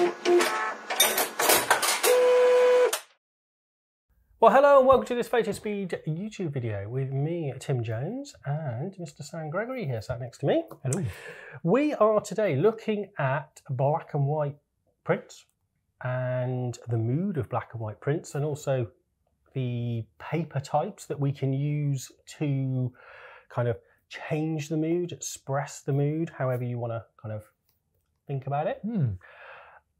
Well, hello and welcome to this Fotospeed YouTube video with me, Tim Jones, and Mr. Sam Gregory here sat next to me. Hello. We are today looking at black and white prints and the mood of black and white prints, and also the paper types that we can use to kind of change the mood, express the mood, however you want to kind of think about it.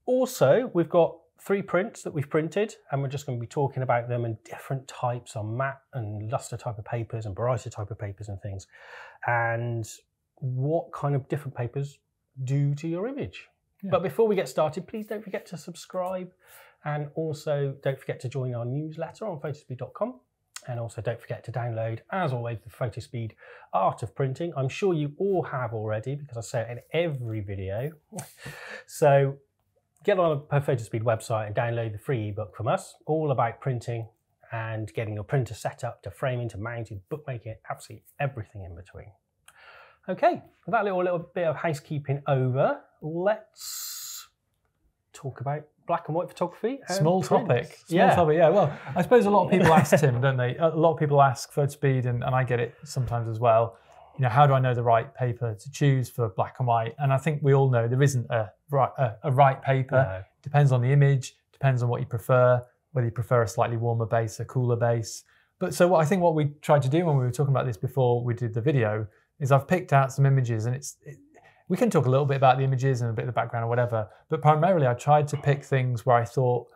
Also, we've got 3 prints that we've printed, and we're just going to be talking about them and different types on matte and luster type of papers and brighter type of papers and things, and what kind of different papers do to your image. Yeah. But before we get started, please don't forget to subscribe, and also don't forget to join our newsletter on photospeed.com, and also don't forget to download, as always, the Fotospeed Art of Printing. I'm sure you all have already because I say it in every video. So get on the Fotospeed website and download the free ebook from us, all about printing and getting your printer set up to framing, to mounting, bookmaking, absolutely everything in between. Okay, with that little bit of housekeeping over, let's talk about black and white photography. And Small topic. Yeah. Well, I suppose a lot of people ask Tim, don't they? A lot of people ask Fotospeed, and I get it sometimes as well. You know, how do I know the right paper to choose for black and white? And I think we all know there isn't a right paper. No. Depends on the image, depends on what you prefer, whether you prefer a slightly warmer base, a cooler base. But so I think what we tried to do when we were talking about this before we did the video is I've picked out some images, and we can talk a little bit about the images and a bit of the background or whatever, but primarily I tried to pick things where I thought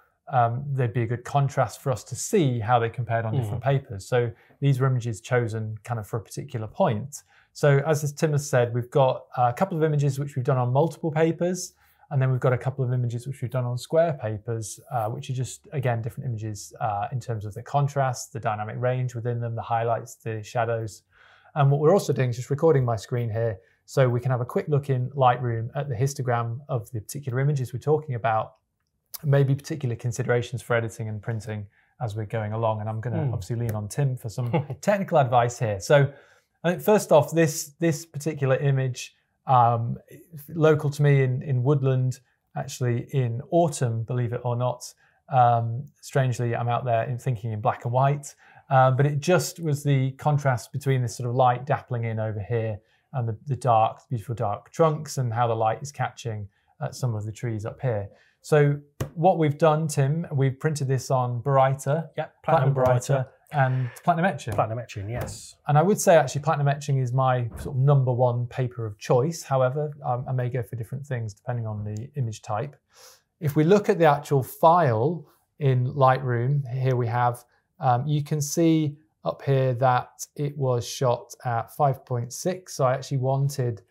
there'd be a good contrast for us to see how they compared on different papers. So these were images chosen kind of for a particular point. So as Tim has said, we've got a couple of images which we've done on multiple papers, and then we've got a couple of images which we've done on square papers, which are just, again, different images in terms of the contrast, the dynamic range within them, the highlights, the shadows. And what we're also doing is just recording my screen here so we can have a quick look in Lightroom at the histogram of the particular images we're talking about, maybe particular considerations for editing and printing as we're going along. And I'm going to obviously lean on Tim for some technical advice here. So I think first off, this particular image, local to me in woodland, actually in autumn, believe it or not. Strangely, I'm out there thinking in black and white, but it just was the contrast between this sort of light dappling in over here and the beautiful dark trunks, and how the light is catching some of the trees up here. So what we've done, Tim, we've printed this on Baryta, platinum Baryta, and platinum etching. Platinum etching, yes. And I would say actually platinum etching is my sort of #1 paper of choice. However, I may go for different things depending on the image type. If we look at the actual file in Lightroom, here we have, you can see up here that it was shot at 5.6. So I actually wanted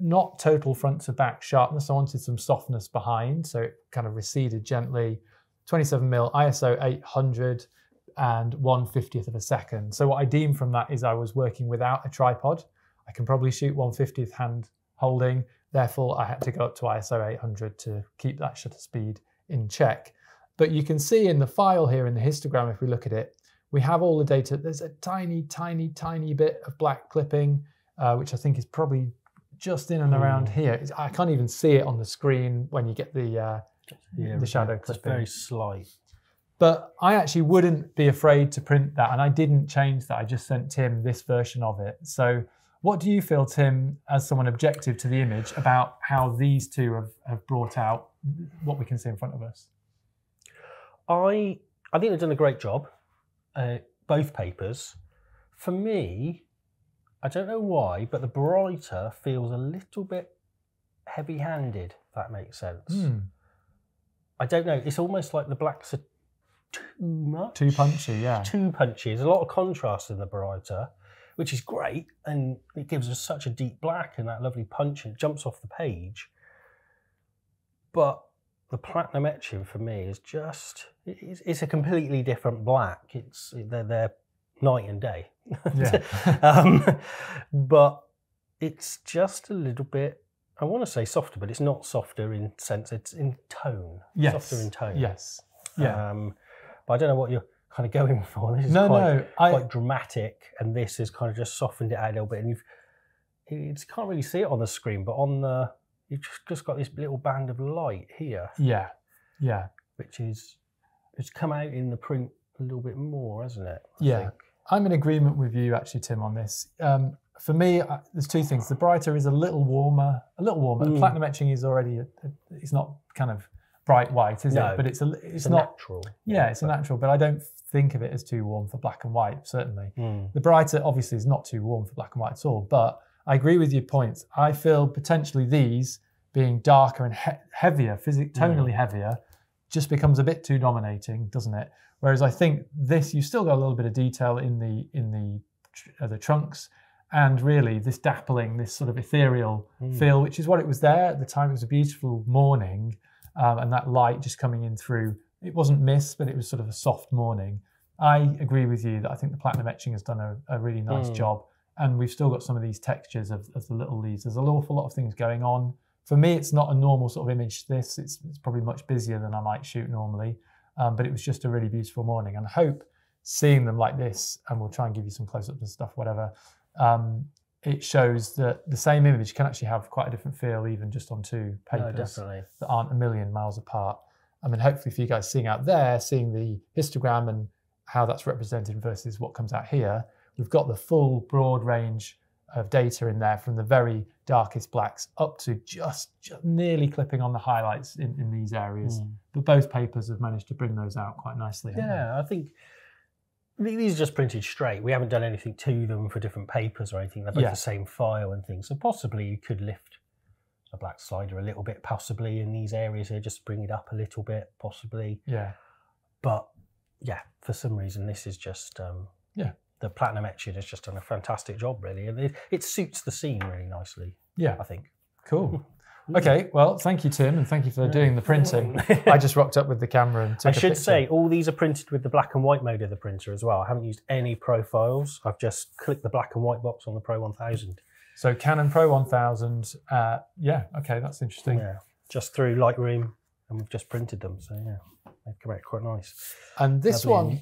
not total front to back sharpness. I wanted some softness behind, so it kind of receded gently. 27mm ISO 800 and 1/50th of a second. So what I deemed from that is I was working without a tripod. I can probably shoot 1/50th hand holding. Therefore, I had to go up to ISO 800 to keep that shutter speed in check. But you can see in the file here in the histogram, if we look at it, we have all the data. There's a tiny, tiny, tiny bit of black clipping, which I think is probably just in and around here. I can't even see it on the screen when you get the shadow clipping. It's very slight. But I actually wouldn't be afraid to print that, and I didn't change that. I just sent Tim this version of it. So what do you feel, Tim, as someone objective to the image, about how these two have brought out what we can see in front of us? I think they've done a great job, both papers. For me, I don't know why, but the Baryta feels a little bit heavy-handed, if that makes sense. I don't know, it's almost like the blacks are too much. Too punchy, yeah. Too punchy. There's a lot of contrast in the Baryta, which is great, and it gives us such a deep black and that lovely punch, and it jumps off the page. But the platinum etching for me is just, it's a completely different black. They're night and day. Yeah. But it's just a little bit, I want to say softer, but it's not softer in sense, it's in tone. Yes. Softer in tone. Yes. Yeah. But I don't know what you're kind of going for. This is quite dramatic, and this has kind of just softened it out a little bit. And you can't really see it on the screen, but on the you've just got this little band of light here. Yeah, yeah. Which is, it's come out in the print a little bit more, hasn't it? I think. I'm in agreement with you actually, Tim, on this. For me, there's two things. The brighter is a little warmer. The platinum etching is already, it's not kind of bright white, is it? But it's not natural. Yeah, it's a natural, but I don't think of it as too warm for black and white, certainly. The brighter obviously is not too warm for black and white at all, but I agree with your points. I feel potentially these being darker and heavier, tonally heavier, just becomes a bit too dominating, doesn't it? Whereas I think this, you've still got a little bit of detail in the trunks, and really this dappling, this sort of ethereal feel, which is what it was there at the time. It was a beautiful morning, and that light just coming in through. It wasn't mist, but it was sort of a soft morning. I agree with you that I think the platinum etching has done a really nice job, and we've still got some of these textures of the little leaves. There's an awful lot of things going on. For me, it's not a normal sort of image. It's probably much busier than I might shoot normally, but it was just a really beautiful morning. And I hope seeing them like this, and we'll try and give you some close-ups and stuff, whatever, it shows that the same image can actually have quite a different feel even just on two papers that aren't a million miles apart. I mean, hopefully for you guys seeing out there, seeing the histogram and how that's represented versus what comes out here, we've got the full broad range of data in there from the very darkest blacks up to just nearly clipping on the highlights in these areas. But both papers have managed to bring those out quite nicely. Yeah, I think these are just printed straight. We haven't done anything to them for different papers or anything. They're both the same file and things. So possibly you could lift a black slider a little bit, possibly in these areas here, just bring it up a little bit, possibly. Yeah. But yeah, for some reason, this is just, the platinum etching has just done a fantastic job, really. And it suits the scene really nicely, I think. Cool. Okay, well, thank you, Tim, and thank you for doing the printing. I just rocked up with the camera and took a picture. Say, all these are printed with the black and white mode of the printer as well. I haven't used any profiles. I've just clicked the black and white box on the Pro 1000. So Canon Pro 1000, yeah, okay, that's interesting. Yeah, just through Lightroom, and we've just printed them, so yeah, they've come out quite nice. And this one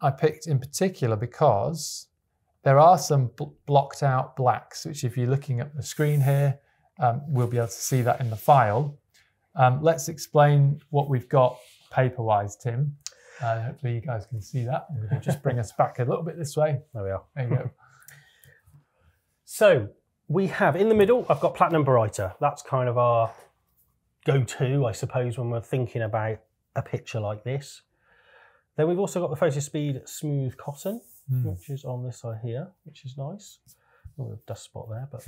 I picked in particular because there are some blocked out blacks, which if you're looking at the screen here, we'll be able to see that in the file. Let's explain what we've got paper-wise, Tim. Hopefully you guys can see that. I'm going to just bring us back a little bit this way. There we are. There you go. So we have, in the middle, I've got Platinum Baryta. That's kind of our go-to, I suppose, when we're thinking about a picture like this. Then we've also got the Fotospeed Smooth Cotton, which is on this side here, which is nice. A little dust spot there, but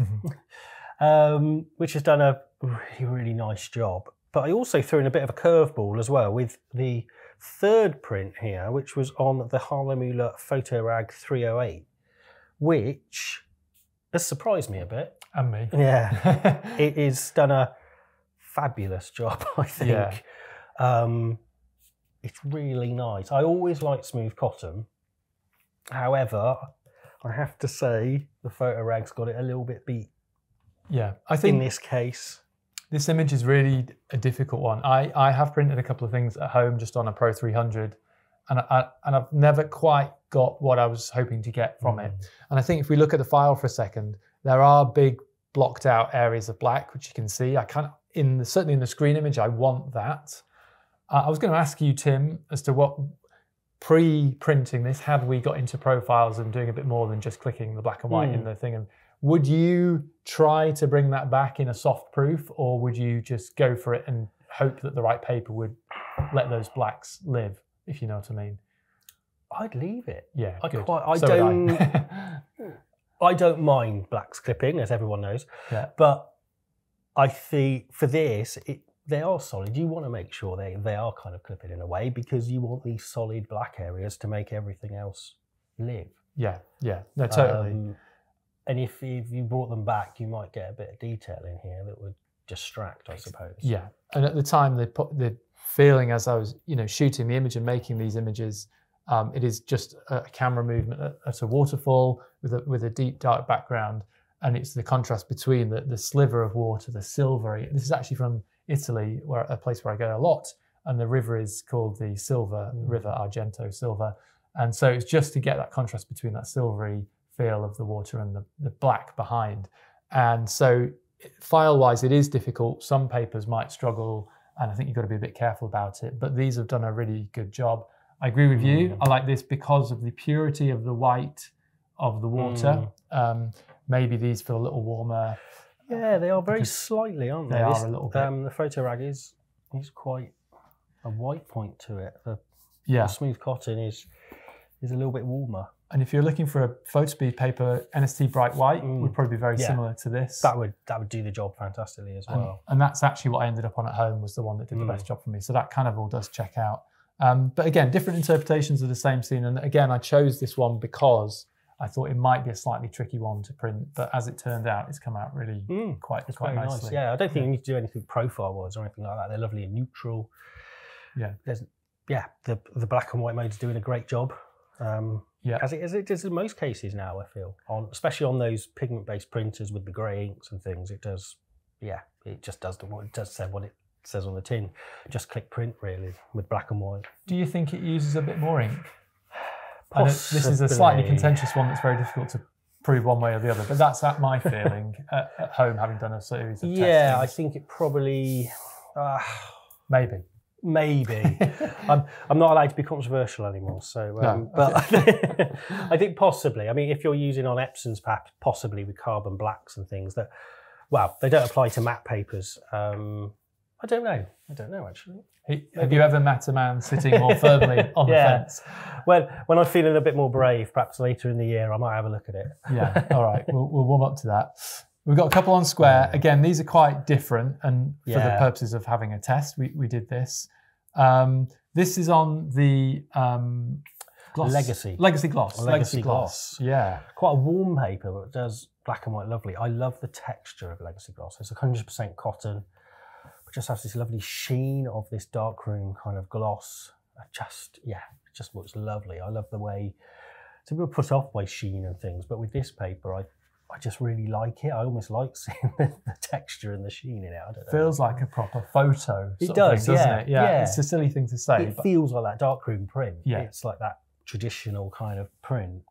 which has done a really, really nice job. But I also threw in a bit of a curveball as well with the third print here, which was on the Harlemüller Photorag 308, which has surprised me a bit. And me. Yeah. It has done a fabulous job, I think. Yeah. It's really nice. I always like smooth cotton. However, I have to say the Photorag's got it a little bit beat. Yeah, I think in this case, this image is really a difficult one. I have printed a couple of things at home just on a Pro 300, and I've never quite got what I was hoping to get from it. And I think if we look at the file for a second, there are big blocked out areas of black, which you can see. I kind of, certainly in the screen image, I want that. I was going to ask you, Tim, as to what, pre-printing this, had we got into profiles and doing a bit more than just clicking the black and white in the thing? And would you try to bring that back in a soft proof, or would you just go for it and hope that the right paper would let those blacks live, if you know what I mean? I'd leave it. Yeah, good. I don't mind blacks clipping, as everyone knows. Yeah. But I think for this, they are solid. You want to make sure they are kind of clipping in a way, because you want these solid black areas to make everything else live. Yeah, yeah, no, totally. And if you brought them back, you might get a bit of detail in here that would distract, I suppose. Yeah, and at the time, the feeling as I was, shooting the image and making these images, it is just a camera movement at a waterfall with a deep dark background, and it's the contrast between the sliver of water, the silvery. This is actually from Italy, a place where I go a lot, and the river is called the Silver River, Argento Silver, and so it's just to get that contrast between that silvery feel of the water and the black behind. And so file-wise, it is difficult. Some papers might struggle, and I think you've got to be a bit careful about it. But these have done a really good job. I agree with you. I like this because of the purity of the white of the water. Maybe these feel a little warmer. Yeah, they are very slightly, aren't they? They are a little bit. The photo rag is quite a white point to it. The smooth cotton is a little bit warmer. And if you're looking for a Fotospeed paper, NST Bright White would probably be very similar to this. That would do the job fantastically as well. And that's actually what I ended up on at home, was the one that did the best job for me. So that kind of all does check out. But again, different interpretations of the same scene. And again, I chose this one because I thought it might be a slightly tricky one to print. But as it turned out, it's come out really quite nicely. Nice. Yeah, I don't think you need to do anything profile-wise or anything like that. They're lovely and neutral. Yeah. The black and white mode's doing a great job. As it does in most cases now, I feel, especially on those pigment-based printers with the grey inks and things. It does, it just does what it says on the tin. Just click print, really, with black and white. Do you think it uses a bit more ink? Possibly. This is a slightly contentious one that's very difficult to prove one way or the other, but that's my feeling at home, having done a series of testings. Yeah, I think it probably... Maybe. I'm not allowed to be controversial anymore, so but I think possibly. I mean, if you're using on Epson's perhaps possibly with carbon blacks and things that, well, they don't apply to matte papers. I don't know actually. Have you ever met a man sitting more firmly on the fence? Well, when I'm feeling a bit more brave, perhaps later in the year, I might have a look at it. Yeah, all right, we'll warm up to that. We've got a couple on square. Again, these are quite different, and for the purposes of having a test, we did this. This is on the gloss. Legacy gloss. Yeah. Quite a warm paper, but it does black and white lovely. I love the texture of legacy gloss. It's 100% cotton, but just has this lovely sheen of this darkroom kind of gloss. It just looks lovely. I love the way, some people put off by sheen and things, but with this paper, I just really like it. I almost like seeing the texture and the sheen in it. I don't know. Feels like a proper photo. It does, doesn't it? Yeah. It's a silly thing to say. It feels like that darkroom print. Yeah. It's like that traditional kind of print.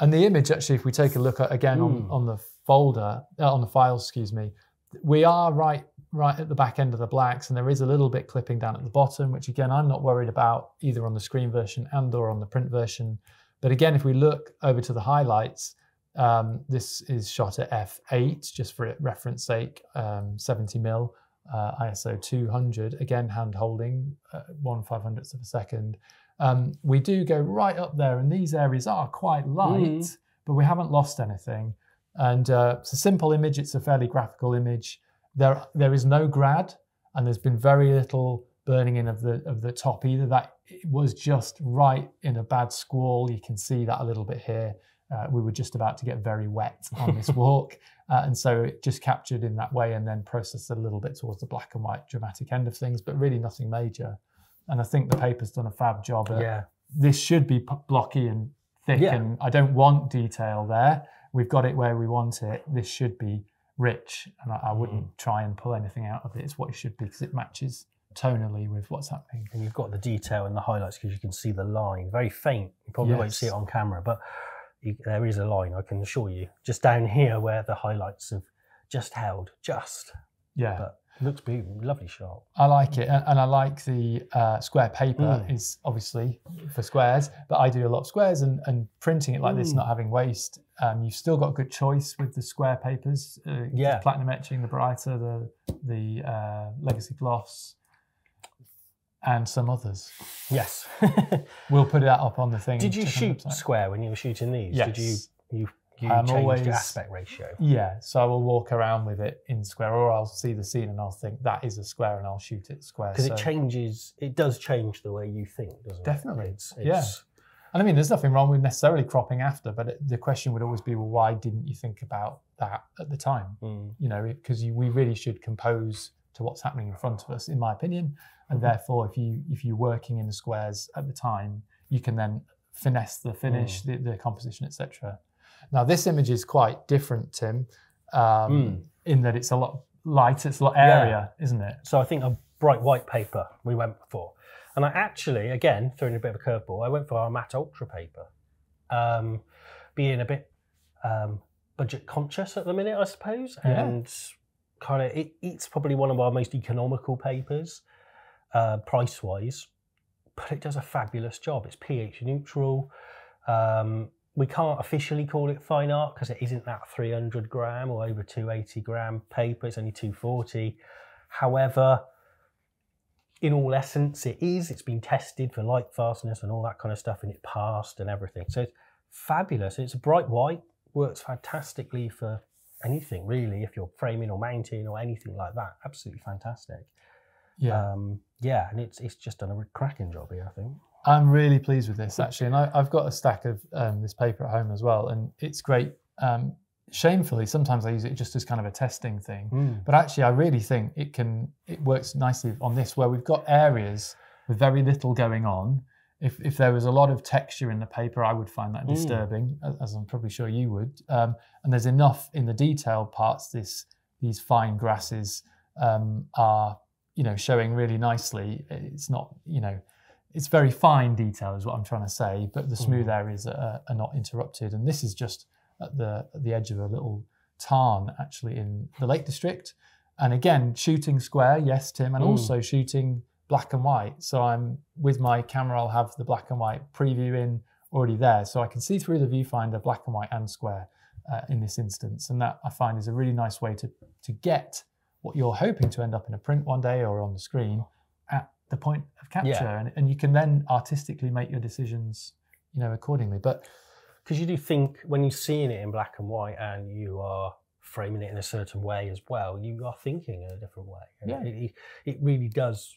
And the image, actually, if we take a look at again on the folder, on the files, excuse me, we are right at the back end of the blacks, and there is a little bit clipping down at the bottom, which again, I'm not worried about either on the screen version and or on the print version. But again, if we look over to the highlights, this is shot at f8, just for reference sake, 70mm, ISO 200, again hand holding, 1/500th of a second. We do go right up there, and these areas are quite light, but we haven't lost anything. And it's a simple image, it's a fairly graphical image. There is no grad, and there's been very little burning in of the top either. That it was just right in a bad squall. You can see that a little bit here. We were just about to get very wet on this walk. And so it just captured in that way and then processed a little bit towards the black and white dramatic end of things, but really nothing major. And I think the paper's done a fab job at, this should be blocky and thick, and I don't want detail there. We've got it where we want it. This should be rich, and I wouldn't try and pull anything out of it. It's what it should be because it matches tonally with what's happening. And you've got the detail in the highlights because you can see the line, very faint. You probably won't see it on camera, but there is a line, I can assure you, just down here where the highlights have just held, But it looks beautiful, lovely shot. I like it, and I like the square paper is obviously for squares, but I do a lot of squares, and printing it like this, not having waste, you've still got good choice with the square papers. The platinum etching, the brighter, the legacy gloss, and some others. Yes. We'll put that up on the thing. Did you shoot square when you were shooting these? Yes. Did you change the aspect ratio? Yeah, so I will walk around with it in square, or I'll see the scene and I'll think that is a square and I'll shoot it square. Because it does change the way you think, doesn't it? Definitely. Yeah. And I mean, there's nothing wrong with necessarily cropping after, but the question would always be, well, why didn't you think about that at the time? You know, because we really should compose to what's happening in front of us, in my opinion. And therefore, if you're working in the squares at the time, you can then finesse the finish, the composition, etc. Now, this image is quite different, Tim, in that it's a lot lighter, it's a lot airier, isn't it? So I think a bright white paper we went for. And I actually, again, throwing a bit of a curveball, I went for our matte ultra paper. Being a bit budget conscious at the minute, I suppose. And kind of, it's probably one of our most economical papers, price-wise, but it does a fabulous job. It's pH neutral. We can't officially call it fine art because it isn't that 300 gram or over 280 gram paper. It's only 240. However, in all essence, it is. It's been tested for light fastness and all that kind of stuff, and it passed and everything. So it's fabulous. It's a bright white, works fantastically for anything really, if you're framing or mounting or anything like that. Absolutely fantastic. Yeah. Yeah, and it's just done a cracking job here, I think. I'm really pleased with this actually, and I've got a stack of this paper at home as well, and it's great. Shamefully, sometimes I use it just as kind of a testing thing, but actually I really think it works nicely on this, where we've got areas with very little going on. If there was a lot of texture in the paper, I would find that disturbing, as I'm probably sure you would. And there's enough in the detailed parts. These fine grasses are, showing really nicely. It's not, it's very fine detail is what I'm trying to say, but the smooth areas are not interrupted. And this is just at the edge of a little tarn, actually, in the Lake District. And again, shooting square, yes, Tim, and also shooting black and white. So I'm with my camera, I'll have the black and white preview in already there. So I can see through the viewfinder black and white and square in this instance. And that I find is a really nice way to get what you're hoping to end up in a print one day or on the screen at the point of capture. Yeah. And you can then artistically make your decisions, accordingly. But because you do think when you're seeing it in black and white and you are framing it in a certain way as well, you are thinking in a different way. Yeah. It really does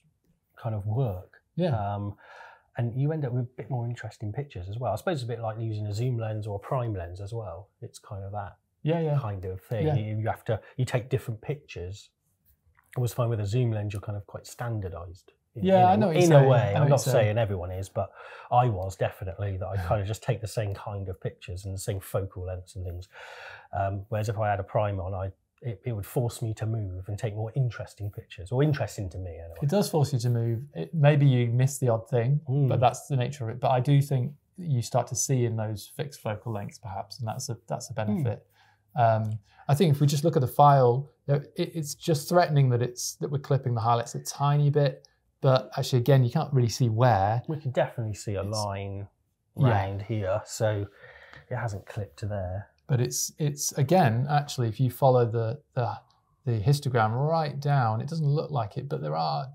kind of work. Yeah. And you end up with a bit more interesting pictures as well. I suppose it's a bit like using a zoom lens or a prime lens as well. It's kind of that kind of thing. Yeah. You take different pictures. I always find with a zoom lens, you're kind of quite standardized. I know what you're saying. In a way, I'm not saying everyone is, but I was definitely that I kind of just take the same kind of pictures and the same focal lengths and things. Whereas if I had a prime on, it would force me to move and take more interesting pictures, or interesting to me anyway. It does force you to move. Maybe you miss the odd thing, but that's the nature of it. But I do think you start to see in those fixed focal lengths perhaps, and that's a benefit. I think if we just look at the file, it's just threatening that we're clipping the highlights a tiny bit, but actually again you can't really see where. We can definitely see a line round here, so it hasn't clipped to there. But it's again, actually, if you follow the histogram right down, it doesn't look like it, but there are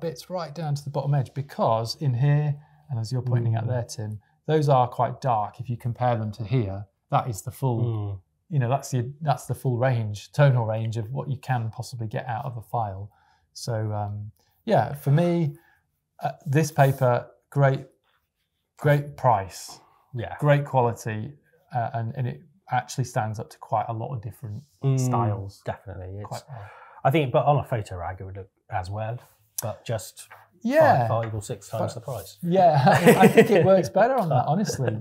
bits right down to the bottom edge, because in here, and as you're pointing out there, Tim, those are quite dark. If you compare them to here, that is the full, that's the full range, tonal range of what you can possibly get out of a file. So for me, this paper, great price, great quality. And it actually stands up to quite a lot of different styles. Definitely. I think, but on a photo rag, it would look as well, but just 5 or 6 times the price. Yeah, I think it works better on that, honestly,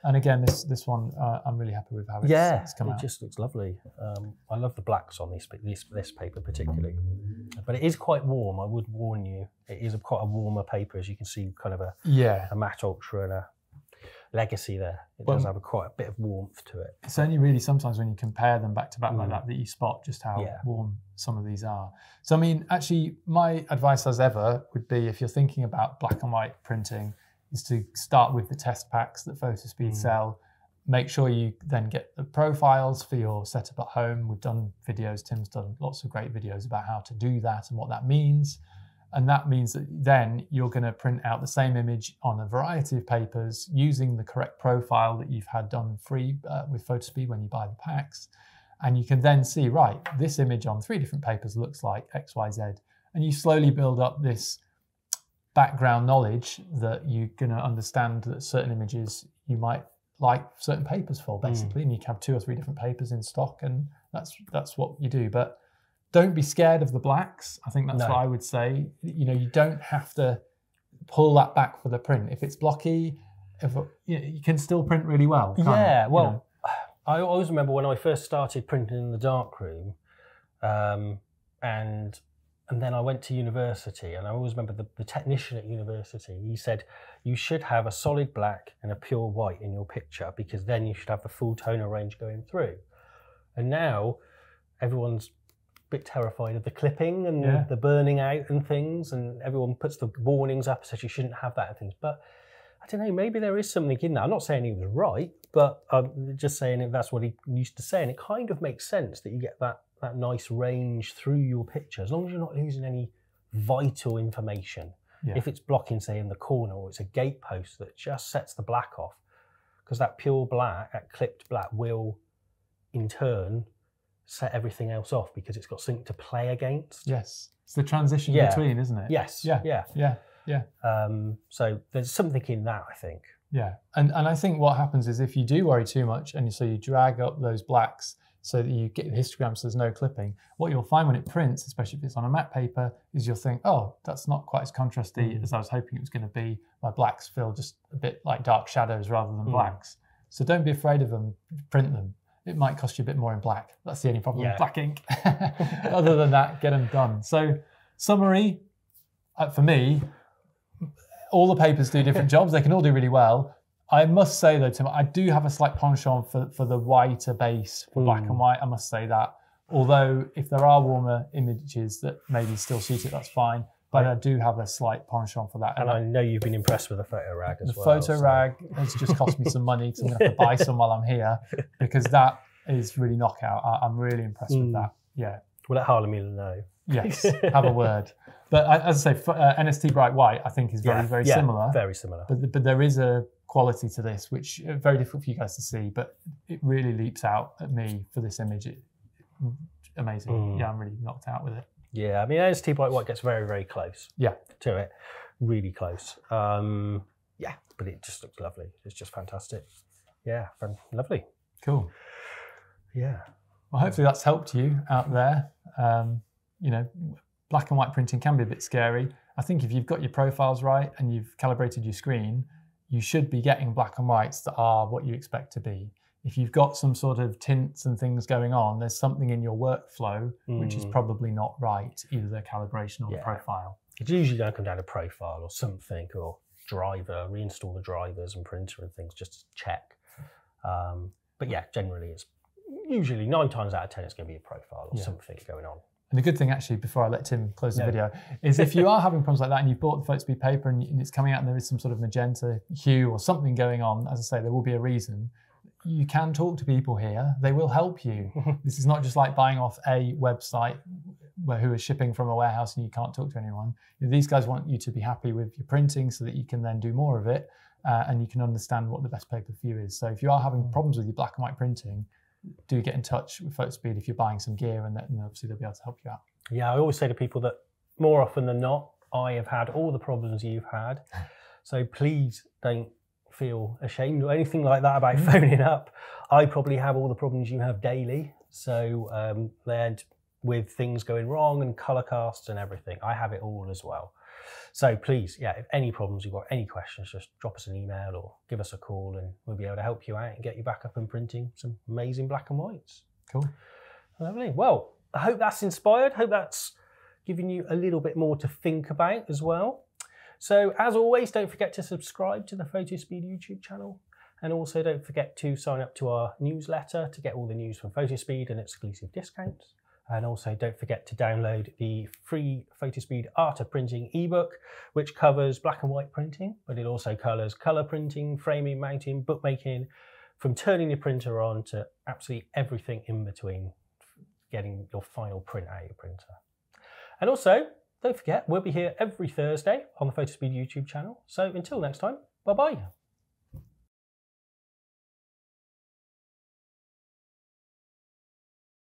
And again, this one, I'm really happy with how it's come out. It just looks lovely. I love the blacks on this paper particularly. But it is quite warm, I would warn you. It is quite a warmer paper, as you can see, kind of a matte ultra and a legacy there. It does have quite a bit of warmth to it. It's only really sometimes when you compare them back to back like that you spot just how warm some of these are. So I mean, actually, my advice as ever would be, if you're thinking about black and white printing, is to start with the test packs that Fotospeed sell. Make sure you then get the profiles for your setup at home. We've done videos, Tim's done lots of great videos about how to do that and what that means. And that means that then you're going to print out the same image on a variety of papers using the correct profile that you've had done free with Fotospeed when you buy the packs. And you can then see, right, this image on 3 different papers looks like X, Y, Z. And you slowly build up this background knowledge that you're going to understand that certain images you might like certain papers for, basically. And you can have 2 or 3 different papers in stock, and that's what you do. But don't be scared of the blacks. I think that's what I would say. You don't have to pull that back for the print. If it's blocky, you can still print really well. I always remember when I first started printing in the darkroom, and then I went to university, and I always remember the technician at university, he said, you should have a solid black and a pure white in your picture, because then you should have the full tonal range going through. And now everyone's bit terrified of the clipping and the burning out and things, and everyone puts the warnings up, says you shouldn't have that and things. But I don't know, maybe there is something in that. I'm not saying he was right, but I'm just saying if that's what he used to say, and it kind of makes sense that you get that nice range through your picture, as long as you're not losing any vital information. If it's blocking, say, in the corner, or it's a gate post that just sets the black off, because that pure black, that clipped black will in turn set everything else off because it's got something to play against. Yes, it's the transition between, isn't it? Yes. Yeah. So there's something in that, I think. Yeah, and I think what happens is if you do worry too much and so you drag up those blacks so that you get the histogram so there's no clipping, what you'll find when it prints, especially if it's on a matte paper, is you'll think, oh, that's not quite as contrasty as I was hoping it was going to be. My blacks feel just a bit like dark shadows rather than blacks. So don't be afraid of them, print them. It might cost you a bit more in black. That's the only problem with black ink. Other than that, get them done. So summary, for me, all the papers do different jobs. They can all do really well. I must say though, Tim, I do have a slight penchant for the whiter base for black and white. I must say that. Although if there are warmer images that maybe still suit it, that's fine. But I do have a slight penchant for that. And I know you've been impressed with the photo rag as well. The photo rag has just cost me some money, so I'm going to have to buy some while I'm here, because that is really knockout. I'm really impressed with that. Yeah. We'll let Harley Miller know. Yes, have a word. But as I say, NST Bright White, I think is very similar. Very similar. But there is a quality to this, which is very difficult for you guys to see, but it really leaps out at me for this image. Amazing. Yeah, I'm really knocked out with it. Yeah, I mean, NST Bright White gets very close. To it, really close. Yeah, but it just looks lovely. It's just fantastic. Yeah, lovely. Cool. Yeah. Well, hopefully that's helped you out there. You know, black and white printing can be a bit scary. I think if you've got your profiles right and you've calibrated your screen, you should be getting black and whites that are what you expect to be. If you've got some sort of tints and things going on, there's something in your workflow which is probably not right, either the calibration or the profile. It's usually going to come down to profile or something, or driver, reinstall the drivers and printer and things just to check. But yeah, generally it's usually 9 times out of 10 it's going to be a profile or something going on. And the good thing, actually, before I let Tim close the video, is if you are having problems like that and you've bought the Fotospeed paper and it's coming out and there is some sort of magenta hue or something going on, as I say, there will be a reason. You can talk to people here. They will help you. This is not just like buying off a website who is shipping from a warehouse and you can't talk to anyone. These guys want you to be happy with your printing so that you can then do more of it and you can understand what the best paper for you is. So if you are having problems with your black and white printing, do get in touch with Fotospeed if you're buying some gear, and obviously they'll be able to help you out. Yeah, I always say to people that more often than not, I have had all the problems you've had. So please don't feel ashamed or anything like that about phoning up. I probably have all the problems you have daily. So then with things going wrong and colour casts and everything, I have it all as well. So please, yeah, if any problems, you've got any questions, just drop us an email or give us a call and we'll be able to help you out and get you back up and printing some amazing black and whites. Cool. Lovely. Well, I hope that's inspired. Hope that's given you a little bit more to think about as well. So as always, don't forget to subscribe to the Fotospeed YouTube channel. And also don't forget to sign up to our newsletter to get all the news from Fotospeed and exclusive discounts. And also don't forget to download the free Fotospeed Art of Printing ebook, which covers black and white printing, but it also covers colour printing, framing, mounting, bookmaking, from turning your printer on to absolutely everything in between, getting your final print out of your printer. And also, don't forget, we'll be here every Thursday on the Fotospeed YouTube channel. So until next time, bye-bye.